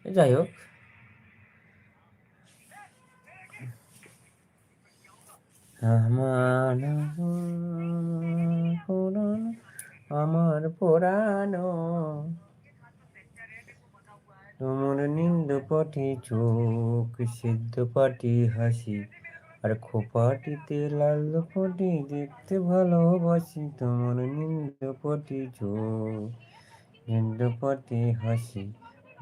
যাই হোক, আমার পুরানো, আমার পুরানো তোমার নিন্দ পটি চোখ, সিদ্ধ পাটি হাসি, আর খোপাটিতে লাল পটি দেখতে ভালোবাসি। তোমার নিন্দ পটি চোখ, নিন্দ পটি হাসি,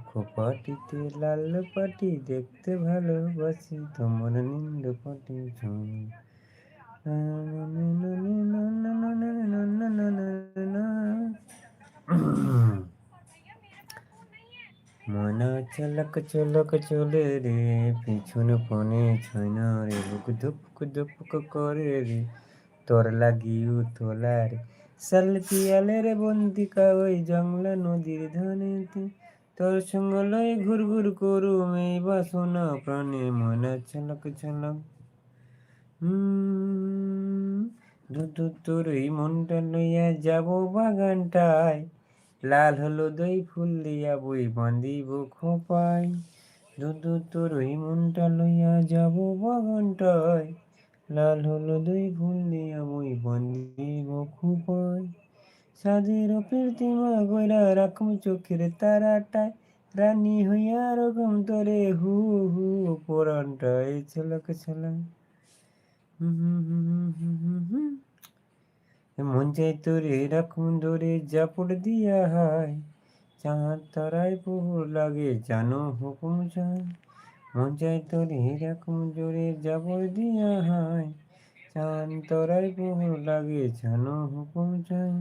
খোপাটিতে লাল পাটি দেখতে ভালোবাসি। তোমার নিন্দ পটি চোখ। মনা চলক চলক চলে রে, পিছন ফোনে ছয় না রে, বুক ধুপক ধুপক করে রে, তোর লাগিও তোলার সাল পিয়ালের বন্দিকা ওই জংলা নদীর ধানেতে, তোর সঙ্গ লয় ঘুর ঘুর করুম এই বাসনা প্রাণে। মনা চলক চলক তোর এই মনটা লইয়া যাব বাগানটায়, লাল হলুদই ফুল দিয়া বই বাঁধিব খোপায়। তোর ওই মনটা লইয়া যাব বাগানটায়, লাল হলুদই ফুল দিয়া বই বাঁধিব খোপায়। সাজের প্রীতিমা গইরা রাখুম চোখের তারাটায়, রানী হইয়া রকম তোরে হু হু পরানটায় ছলক ছলক। মন চাই তোরে রাখুন ধরে জাপড় দিয়া হায়, চাঁদ তারায় পুহুর লাগে জানো হুকুম চাই। মন চাই তোরে রাখুন জোরে জাপড় দিয়া হায়, চাঁদ তারায় পুহুর লাগে জানো হুকুম চাই।